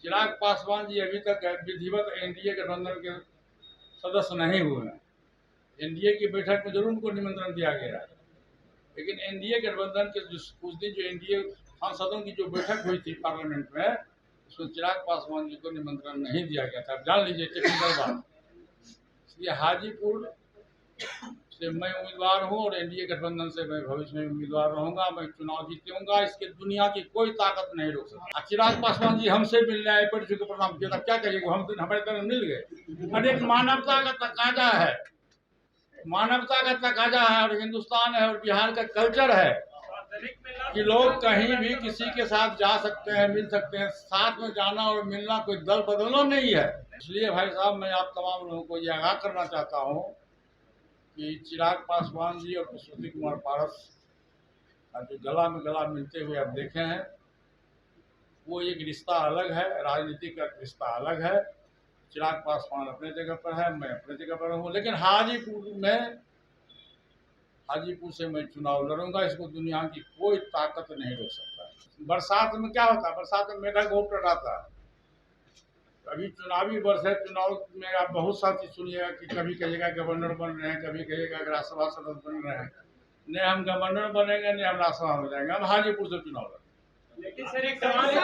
चिराग पासवान जी अभी तक विधिवत एनडीए गठबंधन के सदस्य नहीं हुए हैं। एनडीए की बैठक में जरूर उनको निमंत्रण दिया गया है, लेकिन एनडीए गठबंधन के उस दिन जो एनडीए सांसदों की जो बैठक हुई थी पार्लियामेंट में, उसमें चिराग पासवान जी को निमंत्रण नहीं दिया गया था। जान लीजिए टेक्निकल बात। इसलिए हाजीपुर से मैं उम्मीदवार हूँ और एनडीए गठबंधन से मैं भविष्य में उम्मीदवार रहूंगा। मैं चुनाव जीतूंगा, इसके दुनिया की कोई ताकत नहीं रोक सकती। चिराग पासवान जी हमसे मिलने आए, पर को प्रणाम किया था, क्या कहिएगा, हम हमारे तरह मिल गए। अरे एक मानवता का तकाजा है, मानवता का तकाजा है, और हिंदुस्तान है और बिहार का कल्चर है कि लोग कहीं भी किसी के साथ जा सकते हैं, मिल सकते हैं। साथ में जाना और मिलना कोई दल बदलना नहीं है। इसलिए भाई साहब, मैं आप तमाम लोगों को ये आगाह करना चाहता हूँ कि चिराग पासवान जी और पुष्पवती कुमार पारस जो गला में गला मिलते हुए आप देखे हैं, वो एक रिश्ता अलग है, राजनीतिक का रिश्ता अलग है। चिराग पासवान अपने जगह पर है, मैं अपने जगह पर हूँ, लेकिन हाजीपुर से मैं चुनाव लड़ूंगा। इसको दुनिया की कोई ताकत नहीं रोक सकता। बरसात में क्या होता है, बरसात में मेढक बहुत टकराता है। अभी चुनावी वर्ष है, चुनाव में आप बहुत सा चीज सुनिएगा कि कभी कहिएगा गवर्नर बन रहे हैं, कभी कहिएगा राज्यसभा सदस्य बन रहे हैं। नहीं हम गवर्नर बनेंगे, नहीं हम राज्यसभा में जाएंगे, हम हाजीपुर से चुनाव लड़ेंगे। लेकिन सर एक सवाल है,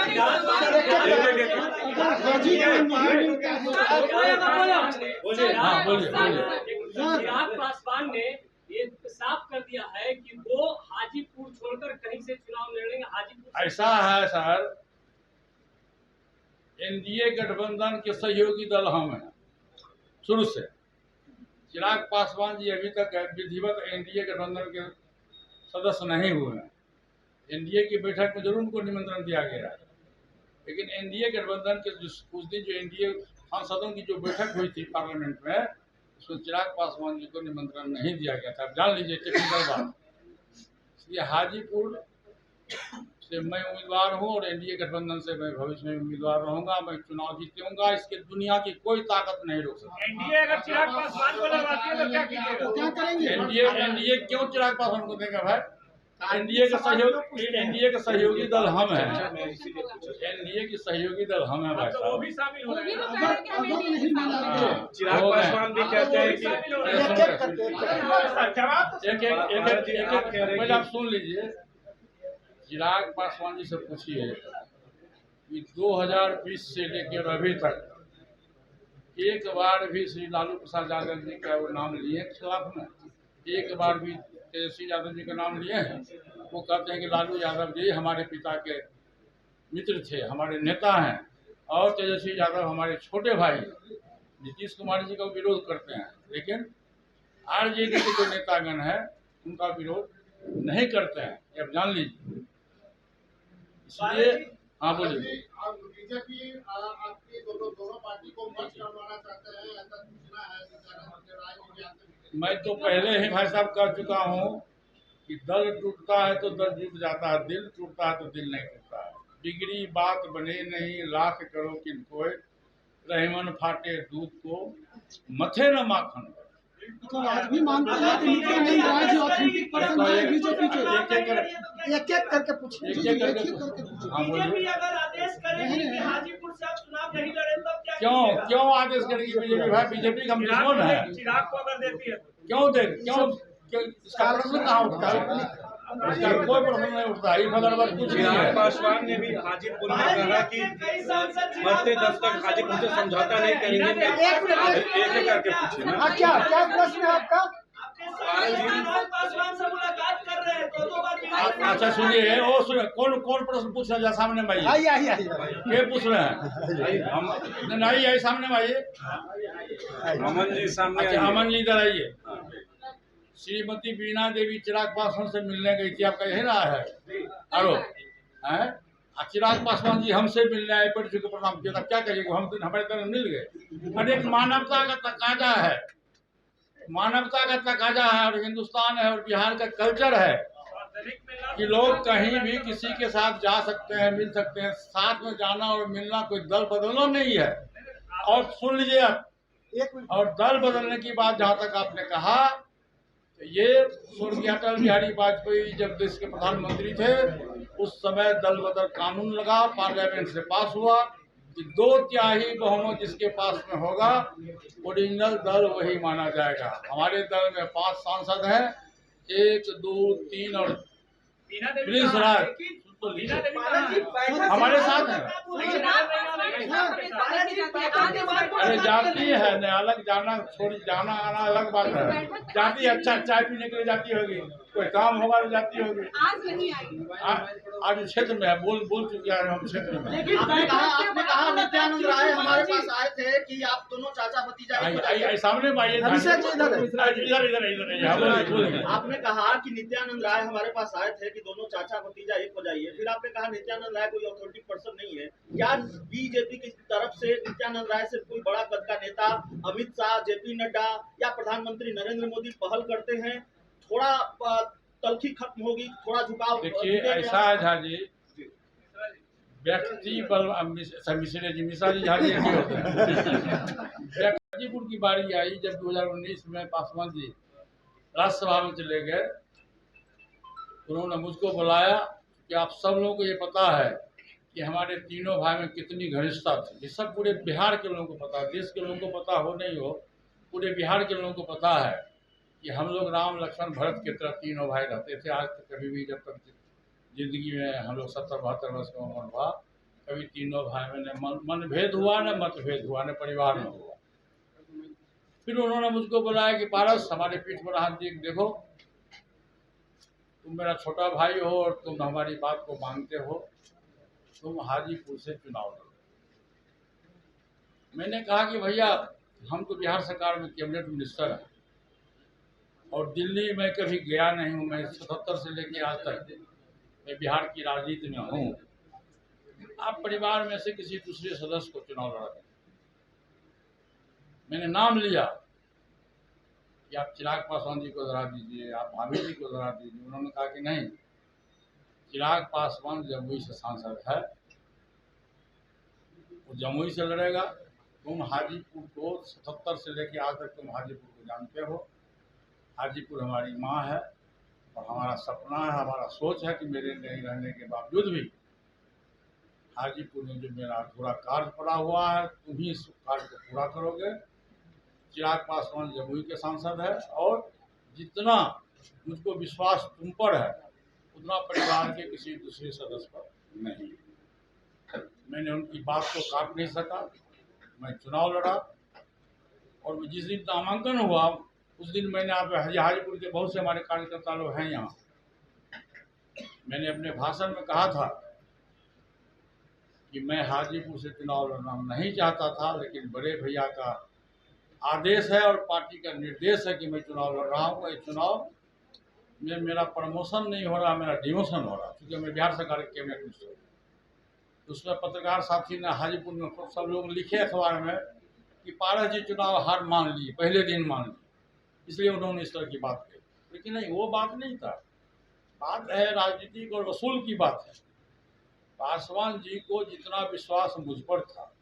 चिराग पासवान ने ये साफ कर दिया है कि वो हाजीपुर छोड़कर कहीं से चुनाव लड़ेंगे। हाजीपुर ऐसा है सर, एनडीए गठबंधन के सहयोगी दल हम हैं शुरू से। चिराग पासवान जी अभी तक विधिवत एनडीए गठबंधन के सदस्य नहीं हुए हैं। एनडीए की बैठक में जरूर उनको निमंत्रण दिया गया है, लेकिन एनडीए गठबंधन के उस दिन जो एनडीए सांसदों की जो बैठक हुई थी पार्लियामेंट में, उसमें चिराग पासवान जी को निमंत्रण नहीं दिया गया था। जान लीजिए टेक्निकल बात। इसलिए हाजीपुर से मैं उम्मीदवार हूँ और एनडीए गठबंधन से मैं भविष्य में उम्मीदवार रहूंगा। मैं चुनाव जीतूंगा, इसके दुनिया की कोई ताकत नहीं रोक सकती। एनडीए अगर चिराग पासवान को लगवाती है तो क्या कीजिएगा, क्या करेंगे? एनडीए क्यों चिराग पासवान को देगा भाई? एनडीए का सहयोगी दल हम हैं। एनडीए की सहयोगी दल हम हैं भाई तो वो साहब। भी शामिल हो रहे हैं। चिराग पासवान भी कहते हैं कि पहले आप सुन लीजिए। चिराग पासवान जी से पूछिए कि 2020 से लेकर अभी तक एक बार भी श्री लालू प्रसाद यादव जी का वो नाम लिए खिलाफ में, एक बार भी तेजस्वी यादव जी का नाम लिए हैं। वो कहते हैं कि लालू यादव जी हमारे पिता के मित्र थे, हमारे नेता हैं, और तेजस्वी यादव हमारे छोटे भाई नीतीश कुमार जी का विरोध करते हैं, लेकिन आरजेडी के जो नेतागण हैं उनका विरोध नहीं करते हैं। ये आप जान लीजिए। इसलिए हाँ बोलिए। बीजेपी आपकी दोनों पार्टी को मर्ज करवाना चाहते हैं, ऐसा सूचना है। मैं तो पहले ही भाई साहब कह चुका हूँ कि दल टूटता है तो दल टूट जाता है, दिल टूटता है तो दिल नहीं टूटता है। बिगड़ी बात बने नहीं लाख करो किनको, रहमन फाटे दूध को मथे न माखन। तो आज भी मानते हैं कि नित्यानंद राय जी ऑथेंटिक पर्सन है बीजेपी के। एक-एक करके पूछिए। हाँ बोलिए। अगर आदेश करेगी कि हाजीपुर से आप चुनाव नहीं लड़े तब क्या क्यों आदेश करेगी बीजेपी? भाई बीजेपी का हम दुश्मन है। चिराग को अगर देती है क्यों इसका प्रश्न कहाँ उठता है? इसका कोई प्रश्न नहीं उठता। ये मतलब कुछ नहीं है। पासवान ने भी हाजीपुर में कहा कि मरते दम तक हाजीपुर से समझौता नहीं करेंगे। एक करके पूछिए ना। क्या प्रश्न है आपका? पासवान से मुलाकात कर रहे हैं तो दो बार। अच्छा सुनिए, वो सुनिए, कौन प्रश्न पूछ रहे हैं सामने भाई? आइए ये पूछ रहे हैं हम नहीं आई सामने भाई। अमन जी सामने। अच्छा अमन जी इधर आइए। श्रीमती बीना देवी चिराग पासवान से मिलने गई थी, आपका यही रहा है आरोप है? चिराग पासवान जी हमसे मिलने आए, पर को प्रणाम किया था, क्या कहिएगा, हम हमारे तरह मिल गए। अरे एक मानवता का तकाजा है, मानवता का तकाजा है, और हिंदुस्तान है और बिहार का कल्चर है कि लोग कहीं भी किसी के साथ जा सकते हैं, मिल सकते हैं। साथ में जाना और मिलना कोई दल बदलना नहीं है। और सुन लीजिए आप, और दल बदलने की बात जहाँ तक आपने कहा, ये स्वर्गीय अटल बिहारी वाजपेयी जब देश के प्रधानमंत्री थे, उस समय दल बदल कानून लगा, पार्लियामेंट से पास हुआ, कि 2/3 बहुमत जिसके पास में होगा ओरिजिनल दल वही माना जाएगा। हमारे दल में 5 सांसद हैं, 1, 2, 3 और प्रिंस राज तो हमारे साथ है। अरे जाती है न, अलग जाना छोड़ जाना आना अलग बात है। जाती अच्छा चाय पीने के लिए जाती होगी, कोई काम होगा तो जाती होगी। आज नहीं आई। आज क्षेत्र में है, बोल चुके हैं हम क्षेत्र में। लेकिन आपने कहा नित्यानंद राय हमारे पास आए थे कि आप दोनों चाचा भतीजा सामने में आइए, इधर आपने कहा कि नित्यानंद राय हमारे पास आए थे कि दोनों चाचा भतीजा एक हो जाइए। फिर आपने कहा नित्यानंद राय कोई अथॉरिटी पर्सन नहीं है। क्या बीजेपी की तरफ से नित्यानंद राय से कोई बड़ा कद का नेता अमित शाह, जेपी नड्डा या प्रधानमंत्री नरेंद्र मोदी पहल करते हैं? थोड़ा तलखी खत्म होगी, थोड़ा झुकाव। देखिए ऐसा है झा जी, व्यक्ति बल मिश्रा जी झा जी होते हैं। गाजीपुर की बारी आई जब 2019 में पासवान जी राज्यसभा में चले गए, उन्होंने मुझको बुलाया कि आप सब लोगों को ये पता है कि हमारे तीनों भाई में कितनी घनिष्ठता थी। ये सब पूरे बिहार के लोगों को पता है, देश के लोगों को पता हो नहीं हो, पूरे बिहार के लोगों को पता है कि हम लोग राम लक्ष्मण भरत की तरह तीनों भाई रहते थे। आज तक कभी भी, जब तक जिंदगी में हम लोग 70-72 वर्ष का उम्र हुआ, कभी तीनों भाई में न मनभेद हुआ न मतभेद हुआ न परिवार में हुआ। फिर उन्होंने मुझको बुलाया कि पारस हमारे पीठ पर हाथ दिए, देखो तुम मेरा छोटा भाई हो और तुम हमारी बात को मानते हो, तुम हाजीपुर से चुनाव लड़ो। मैंने कहा कि भैया हम तो बिहार सरकार में कैबिनेट मिनिस्टर हैं और दिल्ली में कभी गया नहीं हूँ। मैं 77 से लेके आज तक मैं बिहार की राजनीति में हूँ। आप परिवार में से किसी दूसरे सदस्य को चुनाव लड़ा दें। मैंने नाम लिया कि आप चिराग पासवान जी को लड़ा दीजिए, आप भाभी जी को लड़ा दीजिए। उन्होंने कहा कि नहीं, चिराग पासवान जमुई से सांसद है, वो जमुई से लड़ेगा। तुम हाजीपुर को 77 से लेके आज तक तुम हाजीपुर को जानते हो। हाजीपुर हमारी माँ है और हमारा सपना है, हमारा सोच है कि मेरे नहीं रहने के बावजूद भी हाजीपुर में जो मेरा अधूरा कार्य पड़ा हुआ है, तुम ही इस कार्य को पूरा करोगे। चिराग पासवान जमुई के सांसद है और जितना मुझको विश्वास तुम पर है उतना परिवार के किसी दूसरे सदस्य पर नहीं। मैंने उनकी बात को काट नहीं सका, मैं चुनाव लड़ा और जिस दिन नामांकन हुआ उस दिन मैंने आप हाजीपुर के बहुत से हमारे कार्यकर्ता लोग हैं यहाँ, मैंने अपने भाषण में कहा था कि मैं हाजीपुर से चुनाव लड़ना नहीं चाहता था, लेकिन बड़े भैया का आदेश है और पार्टी का निर्देश है कि मैं चुनाव लड़ रहा हूँ। ये चुनाव में मेरा प्रमोशन नहीं हो रहा, मेरा डिमोशन हो रहा, क्योंकि मैं बिहार सरकार के कैबिनेट मिनिस्टर हूँ। उसमें पत्रकार साथी ने हाजीपुर में सब लोग लिखे अखबार में कि पारस जी चुनाव हार मान लिए, पहले दिन मान लिए, इसलिए उन्होंने इस तरह की बात कही। लेकिन नहीं, वो बात नहीं था। बात है राजनीतिक और वसूल की बात है। पासवान जी को जितना विश्वास मुझ पर था,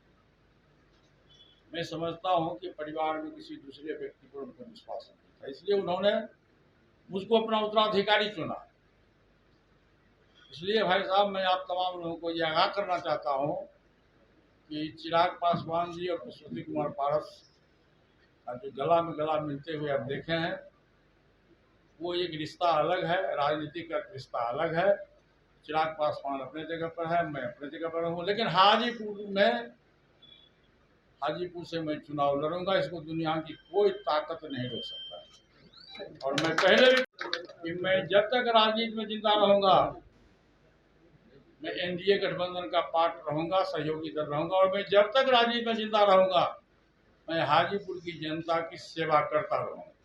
मैं समझता हूं कि परिवार में किसी दूसरे व्यक्ति पर उनको विश्वास नहीं था, इसलिए उन्होंने मुझको अपना उत्तराधिकारी चुना। इसलिए भाई साहब, मैं आप तमाम लोगों को ये आगाह करना चाहता हूं कि चिराग पासवान जी और पुष्पवती कुमार पारस जो गला में गला मिलते हुए आप देखे हैं, वो एक रिश्ता अलग है, राजनीति का रिश्ता अलग है। चिराग पासवान अपने जगह पर है, मैं अपने जगह पर हूँ, लेकिन हाजीपुर से मैं चुनाव लड़ूंगा, इसको दुनिया की कोई ताकत नहीं रोक सकता। और मैं पहले भी कि मैं जब तक राजनीति में जिंदा रहूंगा, मैं एनडीए गठबंधन का पार्ट रहूंगा, सहयोगी दल रहूंगा, और मैं जब तक राजनीति में जिंदा रहूंगा मैं हाजीपुर की जनता की सेवा करता रहूंगा।